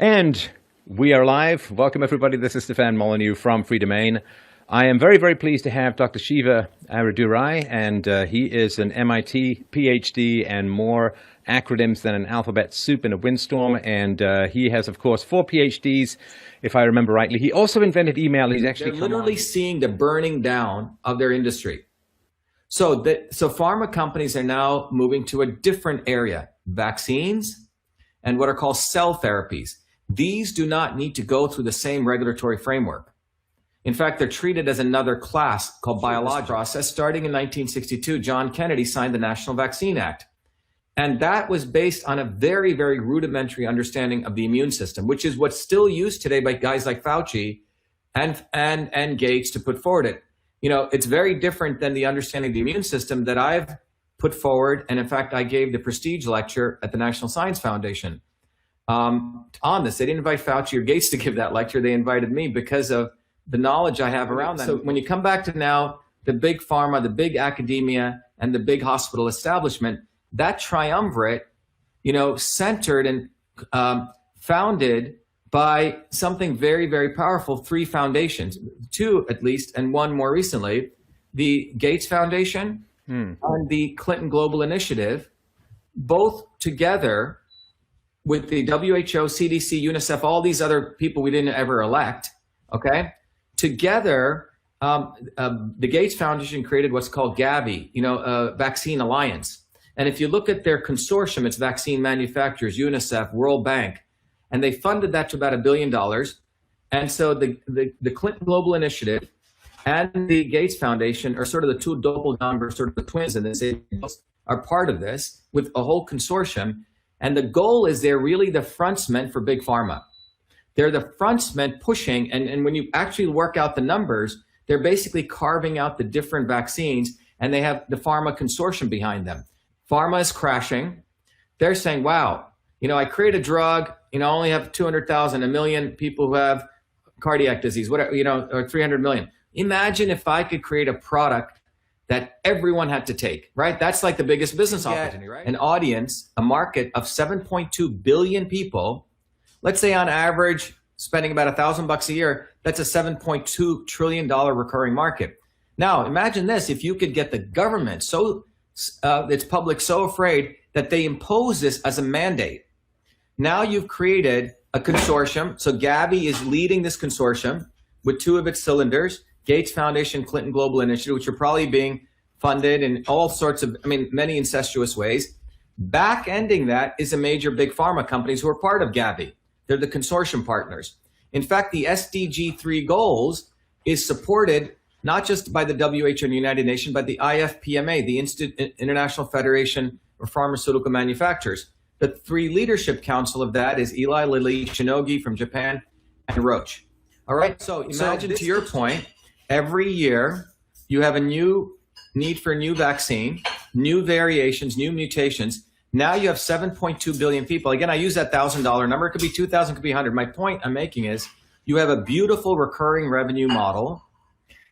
And we are live. Welcome, everybody. This is Stefan Molyneux from Free Domain. I am very, very pleased to have Dr. Shiva Aradurai, and he is an MIT PhD and more acronyms than an alphabet soup in a windstorm. And he has, of course, 4 PhDs, if I remember rightly. He also invented email. He's actually literally seeing the burning down of their industry. So pharma companies are now moving to a different area, vaccines and what are called cell therapies. These do not need to go through the same regulatory framework. In fact, they're treated as another class called biologic process. Starting in 1962, John Kennedy signed the National Vaccine Act. And that was based on a very, very rudimentary understanding of the immune system, which is what's still used today by guys like Fauci and Gates to put forward it. You know, it's very different than the understanding of the immune system that I've put forward. And in fact, I gave the prestige lecture at the National Science Foundation on this. They didn't invite Fauci or Gates to give that lecture. They invited me because of the knowledge I have around that. So when you come back to now the big pharma, the big academia, and the big hospital establishment, that triumvirate, you know, centered and founded by something very, very powerful, 3 foundations, 2 at least, and 1 more recently, the Gates Foundation and the Clinton Global Initiative, both together with the WHO, CDC, UNICEF, all these other people we didn't ever elect, okay? Together, the Gates Foundation created what's called Gavi, Vaccine Alliance. And if you look at their consortium, it's vaccine manufacturers, UNICEF, World Bank, and they funded that to about $1 billion. And so the Clinton Global Initiative and the Gates Foundation are sort of the 2 doppelgangers, sort of the twins in this, are part of this with a whole consortium. And the goal is they're really the frontsmen for big pharma. They're the frontsmen pushing, and when you actually work out the numbers, they're basically carving out the different vaccines, and they have the pharma consortium behind them. Pharma is crashing. They're saying, wow, I create a drug, I only have 200,000, 1 million people who have cardiac disease, whatever, or 300 million. Imagine if I could create a product that everyone had to take, right? That's like the biggest business opportunity, right? An audience, a market of 7.2 billion people, let's say on average, spending about $1,000 a year, that's a $7.2 trillion recurring market. Now, imagine this, if you could get the government its public so afraid that they impose this as a mandate. Now you've created a consortium. So Gavi is leading this consortium with 2 of its cylinders, Gates Foundation, Clinton Global Initiative, which are probably being funded in all sorts of, many incestuous ways. Back-ending that is a major big pharma companies who are part of Gavi. They're the consortium partners. In fact, the SDG 3 goals is supported not just by the WHO and United Nations, but the IFPMA, the International Federation of Pharmaceutical Manufacturers. The 3 leadership council of that is Eli Lilly, Shionogi from Japan, and Roche. All right, so imagine to your point, every year you have a new need for a new vaccine, new variations, new mutations. Now you have 7.2 billion people. Again, I use that $1,000 number. It could be 2,000, it could be 100. My point I'm making is you have a beautiful recurring revenue model.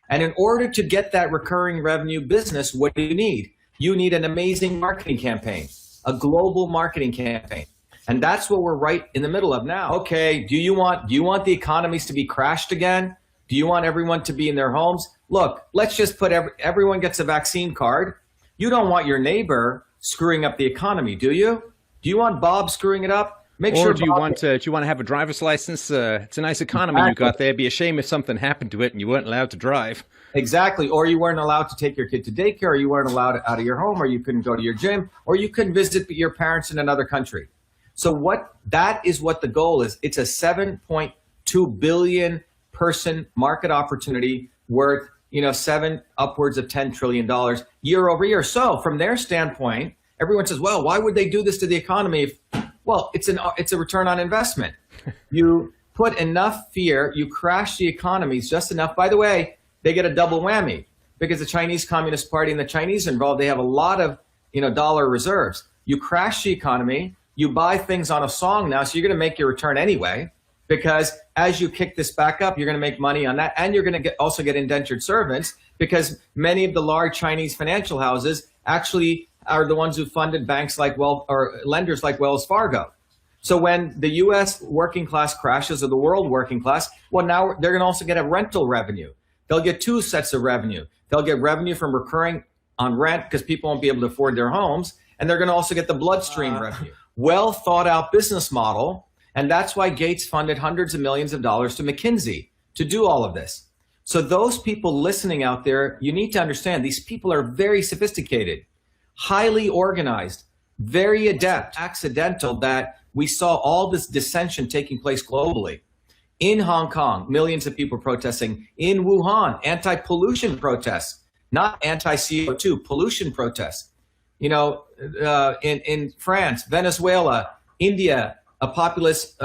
And in order to get that recurring revenue business, what do you need? You need an amazing marketing campaign, a global marketing campaign. And that's what we're right in the middle of now. Okay, do you want the economies to be crashed again? Do you want everyone to be in their homes? Look, let's just put everyone gets a vaccine card. You don't want your neighbor screwing up the economy, do you? Do you want Bob screwing it up? Do you want to have a driver's license? It's a nice economy you got there. It'd be a shame if something happened to it and you weren't allowed to drive. Exactly. Or you weren't allowed to take your kid to daycare, or you weren't allowed out of your home, or you couldn't go to your gym, or you couldn't visit your parents in another country. So that is what the goal is. It's a 7.2 billion person market opportunity worth, upwards of $10 trillion year over year. So from their standpoint, everyone says, well, why would they do this to the economy? Well, it's a return on investment. You put enough fear, you crash the economies just enough. By the way, they get a double whammy because the Chinese Communist Party and the Chinese are involved. They have a lot of, dollar reserves. You crash the economy, you buy things on a song now, so you're going to make your return anyway, because as you kick this back up, you're going to make money on that, and you're going to also get indentured servants, because many of the large Chinese financial houses actually are the ones who funded banks like lenders like Wells Fargo. So when the US working class crashes or the world working class, well, now they're going to also get a rental revenue. They'll get two sets of revenue. They'll get revenue from recurring on rent because people won't be able to afford their homes. And they're going to also get the bloodstream revenue. Well thought out business model. And that's why Gates funded hundreds of millions of dollars to McKinsey to do all of this. So those people listening out there, you need to understand these people are very sophisticated, highly organized, very adept. Accidental that we saw all this dissension taking place globally. In Hong Kong, millions of people protesting. In Wuhan, anti-pollution protests, not anti-CO2, pollution protests. You know, in France, Venezuela, India, a populist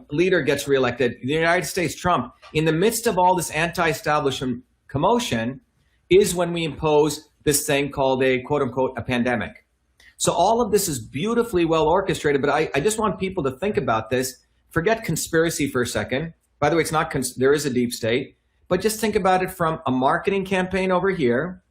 leader gets reelected. The United States, Trump. In the midst of all this anti-establishment commotion is when we impose this thing called a quote-unquote a pandemic. So all of this is beautifully well orchestrated, but I just want people to think about this. Forget conspiracy for a second. By the way, it's not there is a deep state, but just think about it from a marketing campaign over here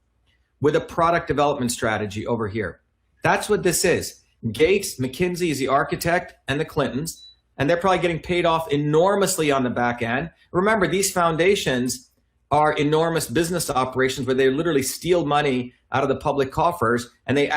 with a product development strategy over here. That's what this is. Gates, McKinsey is the architect, and the Clintons, and they're probably getting paid off enormously on the back end. Remember, these foundations are enormous business operations where they literally steal money out of the public coffers, and they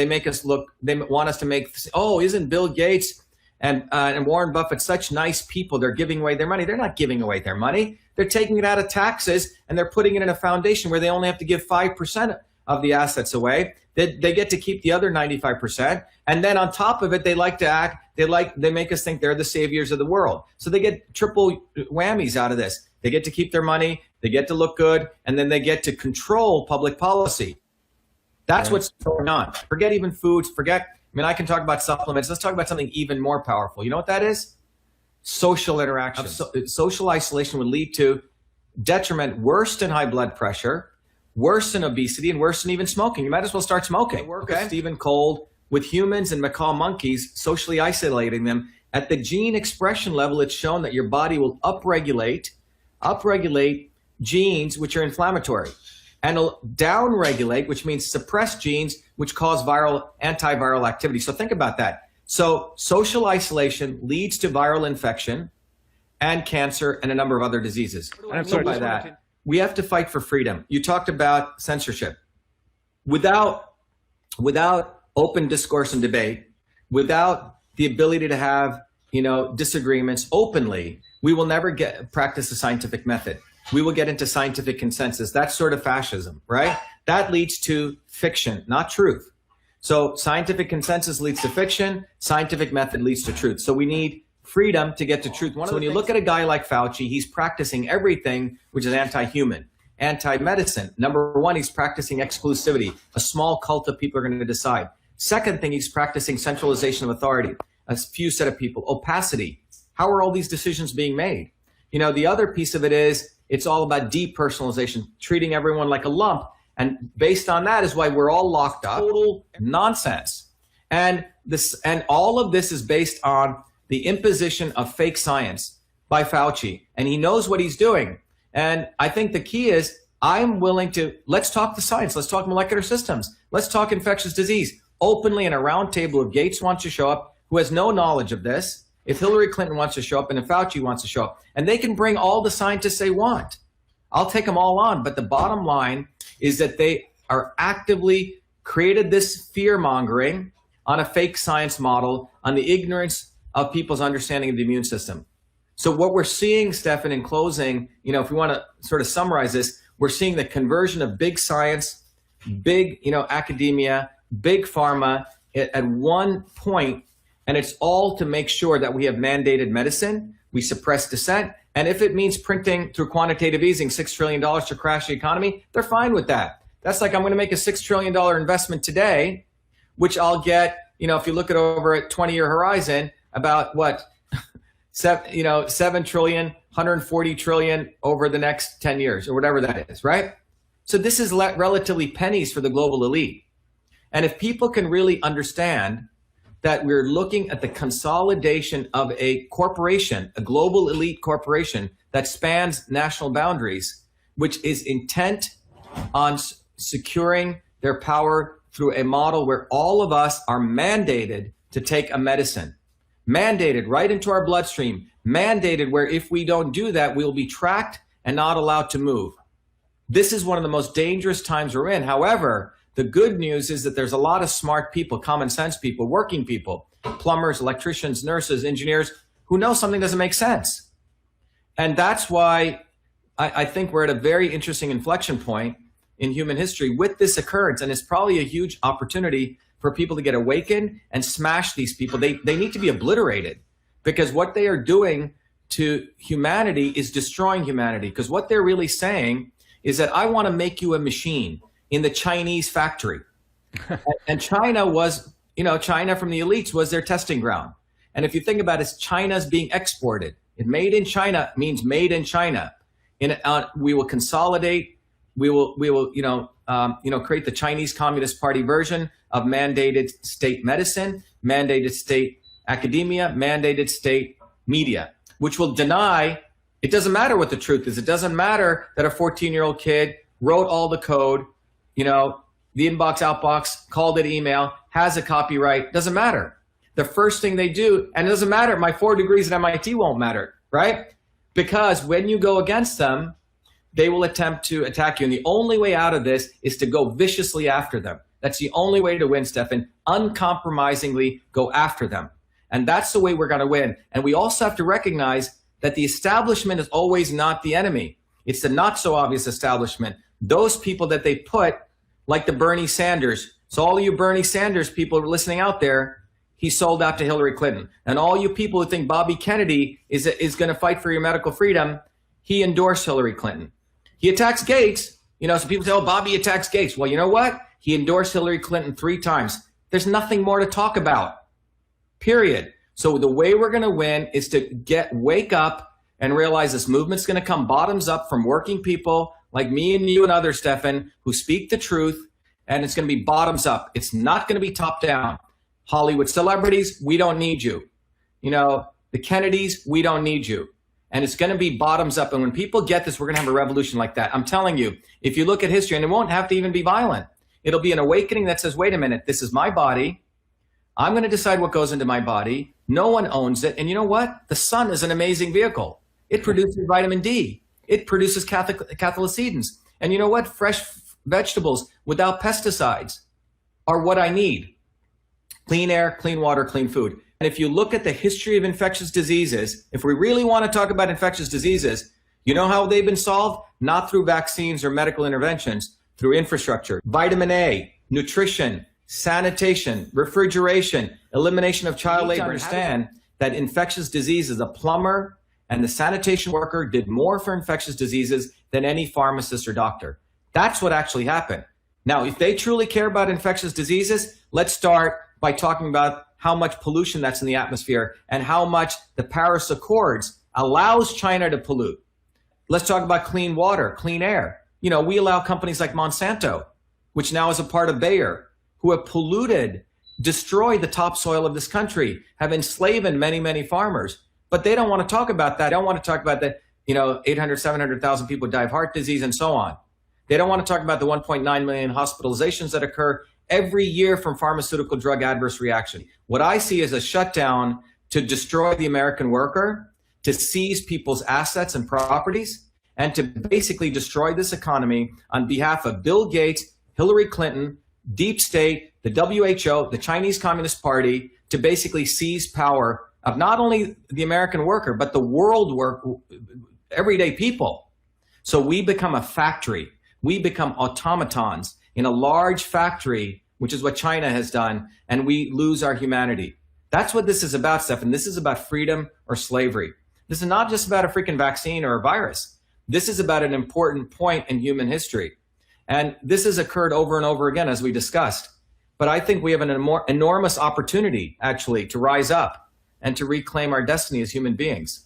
make us look, they want us to make, oh, isn't Bill Gates and Warren Buffett such nice people? They're giving away their money. They're not giving away their money. They're taking it out of taxes, and they're putting it in a foundation where they only have to give 5% of the assets away. They get to keep the other 95%. And then on top of it, they like to act, they make us think they're the saviors of the world. So they get triple whammies out of this. They get to keep their money, they get to look good, and then they get to control public policy. That's what's going on. Forget even foods, I can talk about supplements. Let's talk about something even more powerful. You know what that is? Social interaction. Social isolation would lead to detriment worse than high blood pressure, worse than obesity, and worse than even smoking. You might as well start smoking. Okay. Stephen Cold, with humans and macaw monkeys, socially isolating them. At the gene expression level, it's shown that your body will upregulate genes which are inflammatory, and downregulate, which means suppress genes which cause antiviral activity. So think about that. So social isolation leads to viral infection and cancer and a number of other diseases. I'm sorry, by that, we have to fight for freedom. You talked about censorship. Without open discourse and debate, without the ability to have, disagreements openly, we will never practice the scientific method. We will get into scientific consensus. That's sort of fascism, right? That leads to fiction, not truth. So scientific consensus leads to fiction. Scientific method leads to truth. So we need freedom to get to truth. So when you look at a guy like Fauci, he's practicing everything which is anti-human, anti-medicine. Number one, he's practicing exclusivity. A small cult of people are going to decide. Second thing, he's practicing centralization of authority. A few set of people. Opacity. How are all these decisions being made? The other piece of it is it's all about depersonalization, treating everyone like a lump. And based on that is why we're all locked up. Total nonsense. And all of this is based on the imposition of fake science by Fauci. And he knows what he's doing. And I think the key is I'm willing to, let's talk the science. Let's talk molecular systems. Let's talk infectious disease openly in a round table. If Gates wants to show up, who has no knowledge of this, if Hillary Clinton wants to show up, and if Fauci wants to show up, and they can bring all the scientists they want. I'll take them all on. But the bottom line is that they are actively created this fear mongering on a fake science model, on the ignorance of people's understanding of the immune system. So what we're seeing, Stefan, in closing, if we want to sort of summarize this, we're seeing the conversion of big science, big, academia, big pharma at one point, and it's all to make sure that we have mandated medicine, we suppress dissent, and if it means printing through quantitative easing $6 trillion to crash the economy, they're fine with that. That's like I'm going to make a $6 trillion investment today, which I'll get, if you look at over a 20-year horizon, about what, 7 trillion, 140 trillion over the next 10 years or whatever that is, right? So this is relatively pennies for the global elite. And if people can really understand that we're looking at the consolidation of a corporation, a global elite corporation that spans national boundaries, which is intent on securing their power through a model where all of us are mandated to take a medicine. mandated right into our bloodstream, mandated where if we don't do that, we'll be tracked and not allowed to move. This is one of the most dangerous times we're in. However, the good news is that there's a lot of smart people, common sense people, working people, plumbers, electricians, nurses, engineers, who know something doesn't make sense. And that's why I think we're at a very interesting inflection point in human history with this occurrence. And it's probably a huge opportunity for people to get awakened and smash these people. They need to be obliterated, because what they are doing to humanity is destroying humanity. Because what they're really saying is that I want to make you a machine in the Chinese factory. And China was, China from the elites was their testing ground. And if you think about it, China's being exported. Made in China means made in China. We will consolidate. We will create the Chinese Communist Party version of mandated state medicine, mandated state academia, mandated state media, which will deny. It doesn't matter what the truth is. It doesn't matter that a 14-year-old kid wrote all the code, the inbox, outbox, called it email, has a copyright. Doesn't matter. The first thing they do, and it doesn't matter, my 4 degrees at MIT won't matter, right? Because when you go against them, they will attempt to attack you. And the only way out of this is to go viciously after them. That's the only way to win, Stefan. Uncompromisingly go after them. And that's the way we're going to win. And we also have to recognize that the establishment is always not the enemy. It's the not so obvious establishment. Those people that they put, like the Bernie Sanders. So all of you Bernie Sanders people listening out there, he sold out to Hillary Clinton. And all you people who think Bobby Kennedy is going to fight for your medical freedom, he endorsed Hillary Clinton. He attacks Gates. So people say, oh, Bobby attacks Gates. Well, you know what? He endorsed Hillary Clinton 3 times. There's nothing more to talk about, period. So the way we're going to win is to wake up and realize this movement's going to come bottoms up from working people like me and you and others, Stefan, who speak the truth, and it's going to be bottoms up. It's not going to be top down. Hollywood celebrities, we don't need you. The Kennedys, we don't need you. And it's going to be bottoms up. And when people get this, we're going to have a revolution like that. I'm telling you, if you look at history, and it won't have to even be violent, it'll be an awakening that says, wait a minute, this is my body. I'm going to decide what goes into my body. No one owns it. And you know what? The sun is an amazing vehicle. It produces vitamin D. It produces cathelicidins. And you know what? Fresh vegetables without pesticides are what I need. Clean air, clean water, clean food. And if you look at the history of infectious diseases, if we really want to talk about infectious diseases, you know how they've been solved? Not through vaccines or medical interventions, through infrastructure, vitamin A, nutrition, sanitation, refrigeration, elimination of child labor. Understand that infectious diseases, a plumber and the sanitation worker did more for infectious diseases than any pharmacist or doctor. That's what actually happened. Now, if they truly care about infectious diseases, let's start by talking about how much pollution that's in the atmosphere and how much the Paris Accords allows China to pollute. Let's talk about clean water, clean air. We allow companies like Monsanto, which now is a part of Bayer, who have polluted, destroyed the topsoil of this country, have enslaved many, many farmers. But they don't want to talk about that. They don't want to talk about that, 800, 700,000 people die of heart disease and so on. They don't want to talk about the 1.9 million hospitalizations that occur every year from pharmaceutical drug adverse reaction. What I see is a shutdown to destroy the American worker, to seize people's assets and properties, and to basically destroy this economy on behalf of Bill Gates, Hillary Clinton, deep state, the WHO, the Chinese Communist Party, to basically seize power of not only the American worker, but the everyday people. So we become a factory. We become automatons in a large factory, which is what China has done, and we lose our humanity. That's what this is about, Stefan. This is about freedom or slavery. This is not just about a freaking vaccine or a virus. This is about an important point in human history. And this has occurred over and over again, as we discussed. But I think we have an enormous opportunity, actually, to rise up and to reclaim our destiny as human beings.